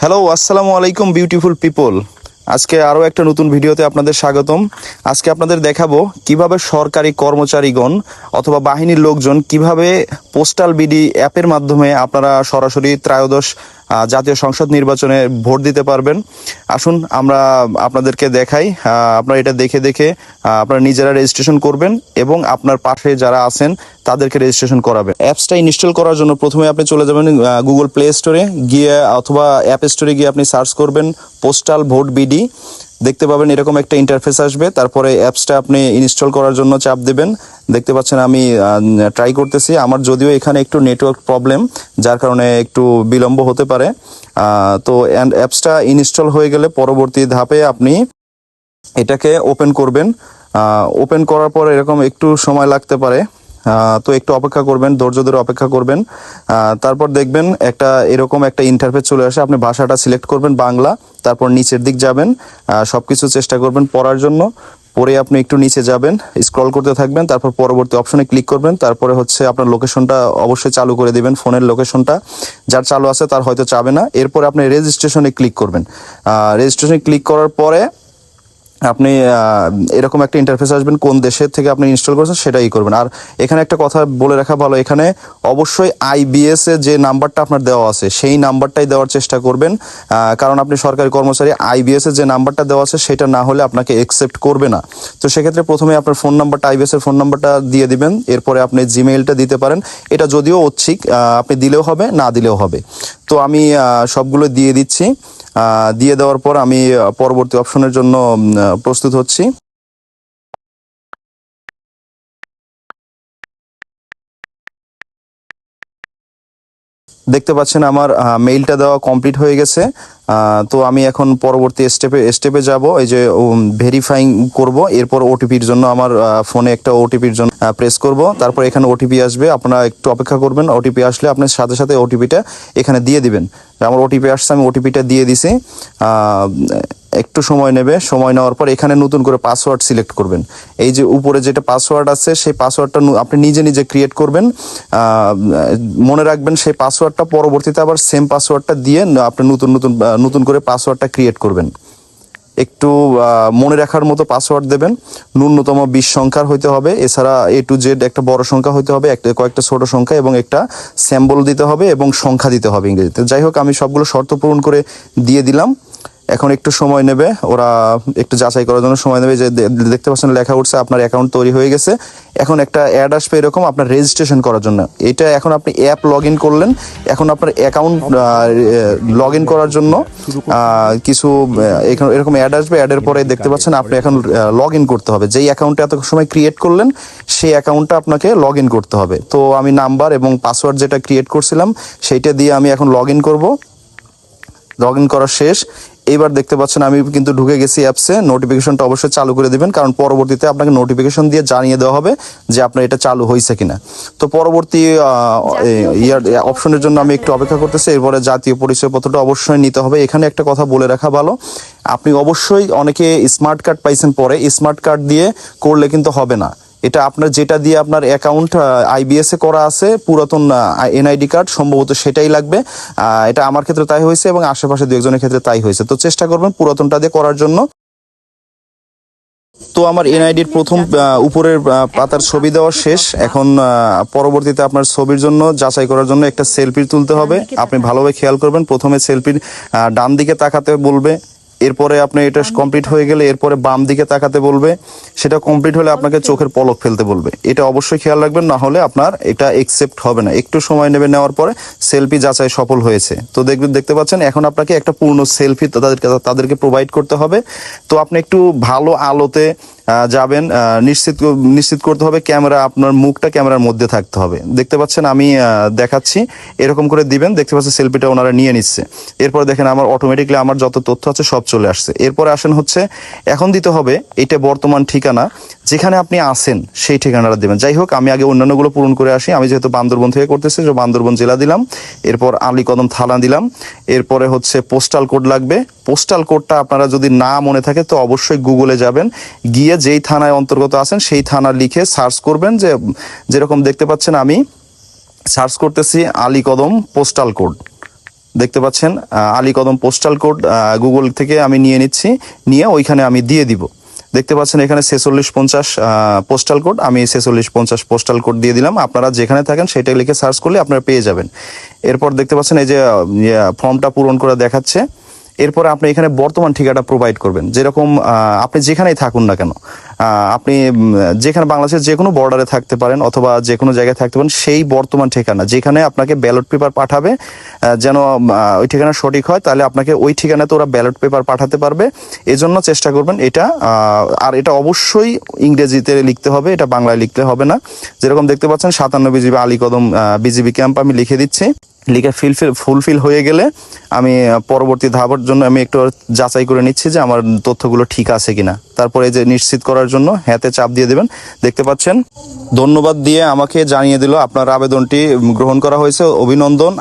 Hello, আসসালামু আলাইকুম beautiful people. আজকে আরও একটা নতুন ভিডিওতে আপনাদের স্বাগতম। আজকে আপনাদের দেখাবো কিভাবে সরকারি কর্মচারীগণ অথবা বাহিনীর লোকজন কিভাবে পোস্টাল বিডি অ্যাপের মাধ্যমে আপনারা সরাসরি ত্রয়োদশ জাতীয় সংসদ নির্বাচনে ভোট দিতে পারবেন। আসুন আমরা আপনাদেরকে দেখাই। আপনারা এটা দেখে দেখে আপনারা নিজেরা রেজিস্ট্রেশন করবেন এবং আপনার পাশে যারা আছেন তাদেরকে রেজিস্ট্রেশন করাবেন। অ্যাপসটা ইনস্টল করার জন্য প্রথমে আপনি চলে যাবেন গুগল প্লে স্টোরে গিয়ে অথবা অ্যাপ স্টোরে গিয়ে আপনি সার্চ করবেন পোস্টাল ভোট বিডি। দেখতে পাবেন এরকম একটা ইন্টারফেস আসবে। তারপরে অ্যাপসটা আপনি ইনস্টল করার জন্য চাপ দেবেন। দেখতে পাচ্ছেন আমি ট্রাই করতেছি। আমার যদিও এখানে একটু নেটওয়ার্ক প্রবলেম, যার কারণে একটু বিলম্ব হতে পারে। তো অ্যাপসটা ইনস্টল হয়ে গেলে পরবর্তী ধাপে আপনি এটাকে ওপেন করবেন। ওপেন করার পর এরকম একটু সময় লাগতে পারে, তো একটু অপেক্ষা করবেন, ধৈর্য ধরে অপেক্ষা করবেন। তারপর দেখবেন এরকম একটা ইন্টারফেস চলে আসে। আপনি ভাষাটা সিলেক্ট করবেন বাংলা, তারপর নিচের দিক যাবেন, সবকিছু চেষ্টা করবেন পড়ার জন্য। পরে আপনি একটু নিচে যাবেন, স্ক্রল করতে থাকবেন, তারপর পরবর্তী অপশনে ক্লিক করবেন। তারপরে হচ্ছে আপনার লোকেশনটা অবশ্যই চালু করে দিবেন, ফোনের লোকেশনটা। যার চালু আছে তার হয়তো চাবে না। এরপরে আপনি রেজিস্ট্রেশনে ক্লিক করবেন। রেজিস্ট্রেশনে ক্লিক করার পরে আপনি এরকম একটা ইন্টারফেস আসবেন, কোন দেশের থেকে আপনি ইনস্টল করেছেন সেটাই করবেন। আর এখানে একটা কথা বলে রাখা ভালো, এখানে অবশ্যই আইবিএস এ যে নাম্বারটা আপনার দেওয়া আছে সেই নাম্বারটাই দেওয়ার চেষ্টা করবেন। কারণ আপনি সরকারি কর্মচারী, আইবিএস এর যে নাম্বারটা দেওয়া আছে সেটা না হলে আপনাকে একসেপ্ট করবে না। তো সেক্ষেত্রে প্রথমে আপনার ফোন নাম্বারটা, আইবিএস এর ফোন নাম্বারটা দিয়ে দিবেন। এরপরে আপনি জিমেইলটা দিতে পারেন। এটা যদিও ঐচ্ছিক, আপনি দিলেও হবে, না দিলেও হবে। তো আমি সবগুলো দিয়ে দিচ্ছি। দিয়ে দেওয়ার পর আমি পরবর্তী অপশনের জন্য প্রস্তুত হচ্ছি। দেখতে পাচ্ছেন আমার মেইলটা দেওয়া কমপ্লিট হয়ে গেছে। তো আমি এখন পরবর্তী স্টেপে যাব। এই যে ভেরিফাইং করব। এরপর ওটিপির জন্য আমার ফোনে একটা ওটিপির জন্য প্রেস করব। তারপর এখানে ওটিপি আসবে, আপনারা একটু অপেক্ষা করবেন। ওটিপি আসলে আপনার সাথে সাথে ওটিপিটা এখানে দিয়ে দিবেন। আমার ওটিপি আসছে, আমি ওটিপিটা দিয়ে দিছি। একটু সময় নেবে। সময় নেওয়ার পর এখানে নতুন করে পাসওয়ার্ড সিলেক্ট করবেন। এই যে উপরে যেটা পাসওয়ার্ড আছে সেই পাসওয়ার্ডটা আপনি নিজে নিজে ক্রিয়েট করবেন। মনে রাখবেন সেই পাসওয়ার্ডটা পরবর্তীতে আবার সেম পাসওয়ার্ডটা দিয়ে আপনি নতুন করে পাসওয়ার্ডটা ক্রিয়েট করবেন। একটু মনে রাখার মতো পাসওয়ার্ড দেবেন। ন্যূনতম 20 সংখ্যার হইতে হবে। এছাড়া A to Z একটা বড় সংখ্যা হইতে হবে, কয়েকটা ছোট সংখ্যা এবং একটা সিম্বল দিতে হবে এবং সংখ্যা দিতে হবে ইংরেজিতে। যাই হোক, আমি সবগুলো শর্ত পূরণ করে দিয়ে দিলাম। এখন একটু সময় নেবে, ওরা একটু যাচাই করার জন্য সময় নেবে। যে দেখতে পাচ্ছেন লেখা উঠছে আপনার অ্যাকাউন্ট তৈরি হয়ে গেছে। এখন একটা অ্যাড আসবে এরকম আপনার রেজিস্ট্রেশন করার জন্য। এটা এখন আপনি অ্যাপ লগ ইন করলেন, এখন আপনার অ্যাকাউন্ট লগ ইন করার জন্য কিছু এরকম অ্যাড আসবে। অ্যাডের পরে দেখতে পাচ্ছেন আপনি এখন লগ ইন করতে হবে। যেই অ্যাকাউন্টটা এত সময় ক্রিয়েট করলেন সেই অ্যাকাউন্টটা আপনাকে লগ ইন করতে হবে। তো আমি নাম্বার এবং পাসওয়ার্ড যেটা ক্রিয়েট করছিলাম সেইটা দিয়ে আমি এখন লগ ইন করবো। লগ ইন করা শেষ। এইবার দেখতে পাচ্ছেন আমি কিন্তু ঢুকে গেছি অ্যাপসে। নোটিফিকেশনটা অবশ্যই চালু করে দিবেন, কারণ পরবর্তীতে আপনাকে নোটিফিকেশন দিয়ে জানিয়ে দেওয়া হবে যে আপনার এটা চালু হয়েছে কিনা। তো পরবর্তী অপশনের জন্য আমি একটু অপেক্ষা করতেছি। এরপরে জাতীয় পরিচয়পত্রটা অবশ্যই নিতে হবে। এখানে একটা কথা বলে রাখা ভালো, আপনি অবশ্যই, অনেকে স্মার্ট কার্ড পাইছেন পরে, স্মার্ট কার্ড দিয়ে করলে কিন্তু হবে না। এটা আপনার যেটা দিয়ে আপনার অ্যাকাউন্ট আইবিএস এ করা আছে, পুরাতন এনআইডি কার্ড সম্ভবত সেটাই লাগবে। এটা আমার ক্ষেত্রে তাই হয়েছে এবং আশেপাশে দু একজনের ক্ষেত্রে তাই হয়েছে। তো চেষ্টা করবেন পুরাতনটা দিয়ে করার জন্য। তো আমার এনআইডির প্রথম উপরের পাতার ছবি দেওয়া শেষ। এখন পরবর্তীতে আপনার ছবির জন্য যাচাই করার জন্য একটা সেলফি তুলতে হবে। আপনি ভালোভাবে খেয়াল করবেন, প্রথমে সেলফির ডান দিকে তাকাতে বলবে। এরপরে আপনি এটা কমপ্লিট হয়ে গেলে এরপরে বাম দিকে তাকাতে বলবে। সেটা কমপ্লিট হলে আপনাকে চোখের পলক ফেলতে বলবে। এটা অবশ্যই খেয়াল রাখবেন, না হলে আপনার এটা একসেপ্ট হবে না। একটু সময় নেবে, নেওয়ার পরে সেলফি যাচাই সফল হয়েছে। তো দেখতে পাচ্ছেন এখন আপনাকে একটা পূর্ণ সেলফি তাদেরকে প্রোভাইড করতে হবে। তো আপনি একটু ভালো আলোতে যাবেন, নিশ্চিত করতে হবে ক্যামেরা, আপনার মুখটা ক্যামেরার মধ্যে থাকতে হবে। দেখতে পাচ্ছেন আমি দেখাচ্ছি, এরকম করে দিবেন। দেখতে পাচ্ছেন সেলফিটা ওনারা নিয়ে নিচ্ছে। এরপর দেখেন আমার অটোমেটিকলি আমার যত তথ্য আছে সব চলে আসছে। এরপরে আসেন হচ্ছে এখন দিতে হবে এটা বর্তমান ঠিকানা, যেখানে আপনি আছেন সেই ঠিকানাটা দেবেন। যাই হোক, আমি আগে অন্যান্যগুলো পূরণ করে আসি। আমি যেহেতু বান্দরবন থেকে করতেছি, যে বান্দরবন জেলা দিলাম। এরপর আলীকদম থানা দিলাম। এরপরে হচ্ছে পোস্টাল কোড লাগবে। পোস্টাল কোডটা আপনারা যদি না মনে থাকে তো অবশ্যই গুগলে যাবেন, গিয়ে যেই থানায় অন্তর্গত আছেন সেই থানা লিখে সার্চ করবেন। যেরকম দেখতে পাচ্ছেন আমি সার্চ করতেছি আলীকদম পোস্টাল কোড। দেখতে পাচ্ছেন আলী কদম পোস্টাল কোড গুগল থেকে আমি নিয়ে নিচ্ছি, নিয়ে ওইখানে আমি দিয়ে দিব। দেখতে পাচ্ছেন এখানে 4650 পোস্টাল কোড, আমি 4650 পোস্টাল কোড দিয়ে দিলাম। আপনারা যেখানে থাকেন সেটা লিখে সার্চ করলে আপনারা পেয়ে যাবেন। এরপর দেখতে পাচ্ছেন এই যে ফর্মটা পূরণ করে দেখাচ্ছে। এরপরে আপনি এখানে বর্তমান ঠিকানা প্রোভাইড করবেন, যেরকম আপনি যেখানেই থাকুন না কেন, আপনি যেখানে বাংলাদেশের যে কোনো বর্ডারে থাকতে পারেন অথবা যে কোনো জায়গায় থাকতে পারেন, সেই বর্তমান ঠিকানা যেখানে আপনাকে ব্যালট পেপার পাঠাবে, যেন ওই ঠিকানা সঠিক হয়, তাহলে আপনাকে ওই ঠিকানাতে ওরা ব্যালট পেপার পাঠাতে পারবে। এজন্য চেষ্টা করবেন এটা। আর এটা অবশ্যই ইংরেজিতে লিখতে হবে, এটা বাংলায় লিখতে হবে না। যেরকম দেখতে পাচ্ছেন 57 বিজিবি আলী কদম বিজিবি ক্যাম্প আমি লিখে দিচ্ছি। লিখে ফুলফিল হয়ে গেলে আমি পরবর্তী ধাপের জন্য আমি একটু যাচাই করে নিচ্ছি যে আমার তথ্যগুলো ঠিক আছে কিনা। তারপরে যে নিশ্চিত করার জন্য হ্যাঁতে চাপ দিয়ে দেবেন। দেখতে পাচ্ছেন ধন্যবাদ দিয়ে আমাকে জানিয়ে দিল আপনার আবেদনটি গ্রহণ করা হয়েছে, অভিনন্দন।